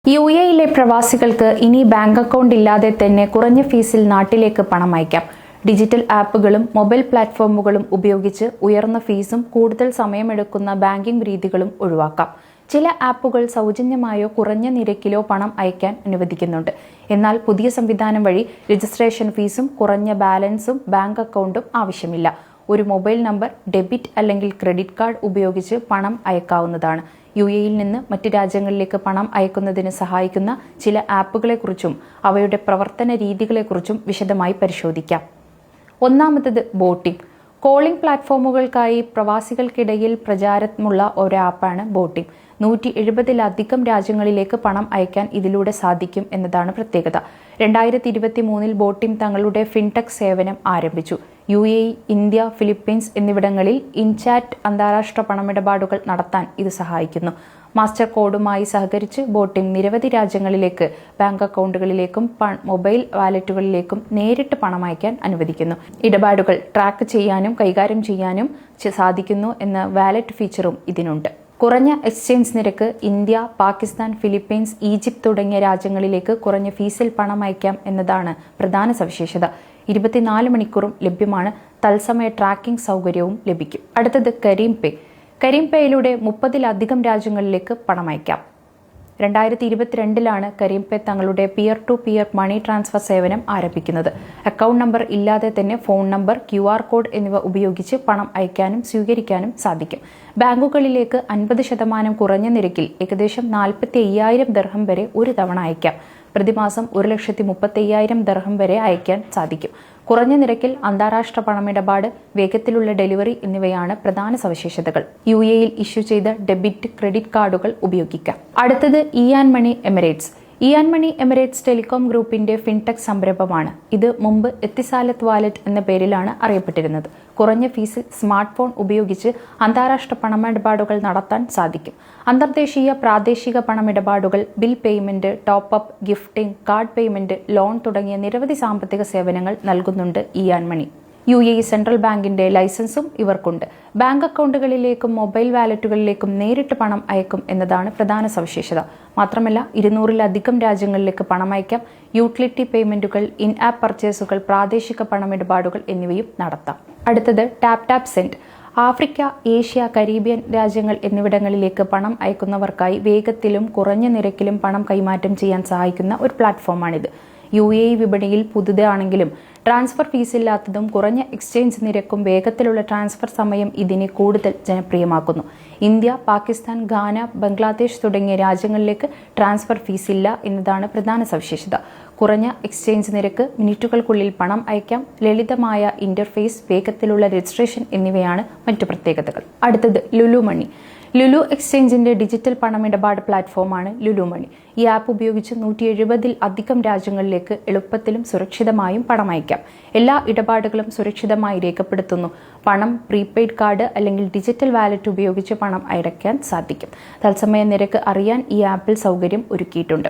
യുഎഇയിലെ പ്രവാസികൾക്ക് ഇനി bank account ഇല്ലാതെ തന്നെ കുറഞ്ഞ ഫീസിൽ നാട്ടിലേക്ക് പണം അയക്കാം. ഡിജിറ്റൽ ആപ്പുകളും മൊബൈൽ പ്ലാറ്റ്ഫോമുകളും ഉപയോഗിച്ച് ഉയർന്ന ഫീസും കൂടുതൽ സമയമെടുക്കുന്ന ബാങ്കിംഗ് രീതികളും ഒഴിവാക്കാം. ചില ആപ്പുകൾ സൗജന്യമായോ കുറഞ്ഞ നിരക്കിലോ പണം അയക്കാൻ അനുവദിക്കുന്നുണ്ട്. എന്നാൽ പുതിയ സംവിധാനം വഴി രജിസ്ട്രേഷൻ ഫീസും കുറഞ്ഞ ബാലൻസും ബാങ്ക് അക്കൗണ്ടും ആവശ്യമില്ല. ഒരു മൊബൈൽ നമ്പർ, ഡെബിറ്റ് അല്ലെങ്കിൽ ക്രെഡിറ്റ് കാർഡ് ഉപയോഗിച്ച് പണം അയക്കാവുന്നതാണ്. യുഎഇയിൽ നിന്ന് മറ്റ് രാജ്യങ്ങളിലേക്ക് പണം അയക്കുന്നതിന് സഹായിക്കുന്ന ചില ആപ്പുകളെക്കുറിച്ചും അവയുടെ പ്രവർത്തന രീതികളെക്കുറിച്ചും വിശദമായി പരിശോധിക്കാം. ഒന്നാമത്തേത് ബോട്ടിംഗ്. കോളിംഗ് പ്ലാറ്റ്ഫോമുകൾക്കായി പ്രവാസികൾക്കിടയിൽ പ്രചാരമുള്ള ഒരു ആപ്പാണ് ബോട്ടിംഗ്. 170-ലധികം രാജ്യങ്ങളിലേക്ക് പണം അയക്കാൻ ഇതിലൂടെ സാധിക്കും എന്നതാണ് പ്രത്യേകത. 2023 ബോട്ടിംഗ് തങ്ങളുടെ ഫിൻടെക് സേവനം ആരംഭിച്ചു. യുഎഇ, ഇന്ത്യ, ഫിലിപ്പീൻസ് എന്നിവിടങ്ങളിൽ ഇൻചാറ്റ് അന്താരാഷ്ട്ര പണമിടപാടുകൾ നടത്താൻ ഇത് സഹായിക്കുന്നു. മാസ്റ്റർ കോഡുമായി സഹകരിച്ച് ബോട്ടിംഗ് നിരവധി രാജ്യങ്ങളിലേക്ക് ബാങ്ക് അക്കൗണ്ടുകളിലേക്കും മൊബൈൽ വാലറ്റുകളിലേക്കും നേരിട്ട് പണം അയക്കാൻ അനുവദിക്കുന്നു. ഇടപാടുകൾ ട്രാക്ക് ചെയ്യാനും കൈകാര്യം ചെയ്യാനും സാധിക്കുന്നു എന്ന വാലറ്റ് ഫീച്ചറും ഇതിനുണ്ട്. കുറഞ്ഞ എക്സ്ചേഞ്ച് നിരക്ക്. ഇന്ത്യ, പാകിസ്ഥാൻ, ഫിലിപ്പീൻസ്, ഈജിപ്ത് തുടങ്ങിയ രാജ്യങ്ങളിലേക്ക് കുറഞ്ഞ ഫീസിൽ പണം അയക്കാം എന്നതാണ് പ്രധാന സവിശേഷത. 24 മണിക്കൂറും ലഭ്യമാണ്. തത്സമയ ട്രാക്കിംഗ് സൗകര്യവും ലഭിക്കും. അടുത്തത് കരീം പേ. കരീം പേയിലൂടെ 30-ലധികം രാജ്യങ്ങളിലേക്ക് പണം അയക്കാം. 2022 കരീം പേ തങ്ങളുടെ peer to peer money transfer സേവനം ആരംഭിക്കുന്നത്. അക്കൗണ്ട് നമ്പർ ഇല്ലാതെ തന്നെ ഫോൺ നമ്പർ, QR കോഡ് എന്നിവ ഉപയോഗിച്ച് പണം അയക്കാനും സ്വീകരിക്കാനും സാധിക്കും. ബാങ്കുകളിലേക്ക് 50% കുറഞ്ഞ നിരക്കിൽ ഏകദേശം 45,000 ദിർഹം വരെ ഒരു തവണ അയക്കാം. പ്രതിമാസം 1,35,000 ദിർഹം വരെ അയക്കാൻ സാധിക്കും. കുറഞ്ഞ നിരക്കിൽ അന്താരാഷ്ട്ര പണമിടപാട്, വേഗത്തിലുള്ള ഡെലിവറി എന്നിവയാണ് പ്രധാന സവിശേഷതകൾ. യുഎഇയിൽ ഇഷ്യൂ ചെയ്ത ഡെബിറ്റ്, ക്രെഡിറ്റ് കാർഡുകൾ ഉപയോഗിക്കാം. അടുത്തത് ഇയാൻ മണി എമിറേറ്റ്സ്. ഇയാൻ മണി എമിറേറ്റ്സ് ടെലികോം ഗ്രൂപ്പിന്റെ ഫിൻടെക് സംരംഭമാണ്. ഇത് മുമ്പ് എത്തിസാലത്ത് വാലറ്റ് എന്ന പേരിലാണ് അറിയപ്പെട്ടിരുന്നത്. കുറഞ്ഞ ഫീസിൽ സ്മാർട്ട് ഫോൺ ഉപയോഗിച്ച് അന്താരാഷ്ട്ര പണമിടപാടുകൾ നടത്താൻ സാധിക്കും. അന്തർദേശീയ, പ്രാദേശിക പണമിടപാടുകൾ, bill payment, top up, gifting, card payment, loan തുടങ്ങിയ നിരവധി സാമ്പത്തിക സേവനങ്ങൾ നൽകുന്നുണ്ട് ഇയാൻ മണി. യുഎഇ സെൻട്രൽ ബാങ്കിന്റെ ലൈസൻസും ഇവർക്കുണ്ട്. ബാങ്ക് അക്കൗണ്ടുകളിലേക്കും മൊബൈൽ വാലറ്റുകളിലേക്കും നേരിട്ട് പണം അയക്കും എന്നതാണ് പ്രധാന സവിശേഷത. മാത്രമല്ല 200-ലധികം രാജ്യങ്ങളിലേക്ക് പണം അയക്കാം. യൂട്ടിലിറ്റി പേയ്മെന്റുകൾ, ഇൻ ആപ്പ് പർച്ചേസുകൾ, പ്രാദേശിക പണമിടപാടുകൾ എന്നിവയും നടത്താം. അടുത്തത് tap send. Africa, Asia, Caribbean രാജ്യങ്ങൾ എന്നിവിടങ്ങളിലേക്ക് പണം അയക്കുന്നവർക്കായി വേഗത്തിലും കുറഞ്ഞ നിരക്കിലും പണം കൈമാറ്റം ചെയ്യാൻ സഹായിക്കുന്ന ഒരു പ്ലാറ്റ്ഫോമാണിത്. യുഎഇ വിപണിയിൽ പുതുതാണെങ്കിലും ട്രാൻസ്ഫർ ഫീസില്ലാത്തതും കുറഞ്ഞ എക്സ്ചേഞ്ച് നിരക്കും വേഗത്തിലുള്ള ട്രാൻസ്ഫർ സമയം ഇതിനെ കൂടുതൽ ജനപ്രിയമാക്കുന്നു. ഇന്ത്യ, പാകിസ്ഥാൻ, ഗാന, ബംഗ്ലാദേശ് തുടങ്ങിയ രാജ്യങ്ങളിലേക്ക് ട്രാൻസ്ഫർ ഫീസില്ല എന്നതാണ് പ്രധാന സവിശേഷത. കുറഞ്ഞ എക്സ്ചേഞ്ച് നിരക്ക്, മിനിറ്റുകൾക്കുള്ളിൽ പണം അയക്കാം, ലളിതമായ ഇന്റർഫേസ്, വേഗത്തിലുള്ള രജിസ്ട്രേഷൻ എന്നിവയാണ് മറ്റു പ്രത്യേകതകൾ. അടുത്തത് ലുലു മണി. ലുലു എക്സ്ചേഞ്ചിന്റെ ഡിജിറ്റൽ പണമിടപാട് പ്ലാറ്റ്ഫോമാണ് ലുലു മണി. ഈ ആപ്പ് ഉപയോഗിച്ച് 170-ലധികം രാജ്യങ്ങളിലേക്ക് എളുപ്പത്തിലും സുരക്ഷിതമായും പണം അയക്കാം. എല്ലാ ഇടപാടുകളും സുരക്ഷിതമായി രേഖപ്പെടുത്തുന്നു. പണം പ്രീപെയ്ഡ് കാർഡ് അല്ലെങ്കിൽ ഡിജിറ്റൽ വാലറ്റ് ഉപയോഗിച്ച് പണം അയക്കാൻ സാധിക്കും. തത്സമയ നിരക്ക് അറിയാൻ ഈ ആപ്പിൽ സൗകര്യം ഒരുക്കിയിട്ടുണ്ട്.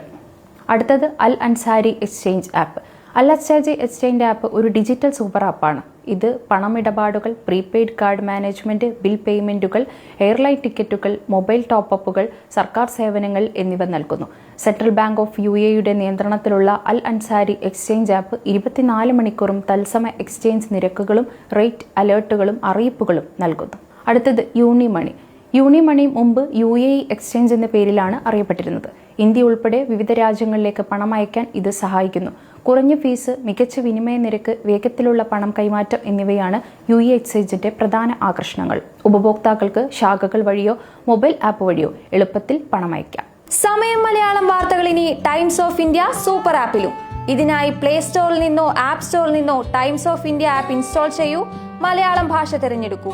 അടുത്തത് Al Ansari exchange app. Al Ansari exchange app ഒരു ഡിജിറ്റൽ സൂപ്പർ ആപ്പാണ്. ഇത് പണമിടപാടുകൾ, പ്രീപെയ്ഡ് കാർഡ് മാനേജ്മെന്റ്, ബിൽ പേയ്മെന്റുകൾ, എയർലൈൻ ടിക്കറ്റുകൾ, മൊബൈൽ ടോപ്പപ്പുകൾ, സർക്കാർ സേവനങ്ങൾ എന്നിവ നൽകുന്നു. സെൻട്രൽ ബാങ്ക് ഓഫ് യുഎഇയുടെ നിയന്ത്രണത്തിലുള്ള അൽ അൻസാരി എക്സ്ചേഞ്ച് ആപ്പ് 24 മണിക്കൂറും തത്സമയ എക്സ്ചേഞ്ച് നിരക്കുകളും റേറ്റ് അലേർട്ടുകളും അറിയിപ്പുകളും നൽകുന്നു. അടുത്തത് യൂണി മണി. യൂണി മണി മുമ്പ് യുഎഇ എക്സ്ചേഞ്ച് എന്ന പേരിലാണ് അറിയപ്പെട്ടിരുന്നത്. ഇന്ത്യ ഉൾപ്പെടെ വിവിധ രാജ്യങ്ങളിലേക്ക് പണം അയക്കാൻ ഇത് സഹായിക്കുന്നു. കുറഞ്ഞ ഫീസ്, മികച്ച വിനിമയ നിരക്ക്, വേഗത്തിലുള്ള പണം കൈമാറ്റം എന്നിവയാണ് യുഎഇ എക്സ്ചേഞ്ചിന്റെ പ്രധാന ആകർഷണങ്ങൾ. ഉപഭോക്താക്കൾക്ക് ശാഖകൾ വഴിയോ മൊബൈൽ ആപ്പ് വഴിയോ എളുപ്പത്തിൽ പണം അയക്കാം. സമയം മലയാളം വാർത്തകൾ ഇനി ടൈംസ് ഓഫ് ഇന്ത്യ സൂപ്പർ ആപ്പിലും. ഇതിനായി പ്ലേ സ്റ്റോറിൽ നിന്നോ ആപ്പ് സ്റ്റോറിൽ നിന്നോ times of India app install ചെയ്യൂ. മലയാളം ഭാഷ തിരഞ്ഞെടുക്കൂ.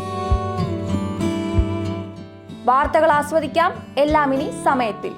വാർത്തകൾ ആസ്വദിക്കാം. എല്ലാം ഇനി സമയത്തിൽ.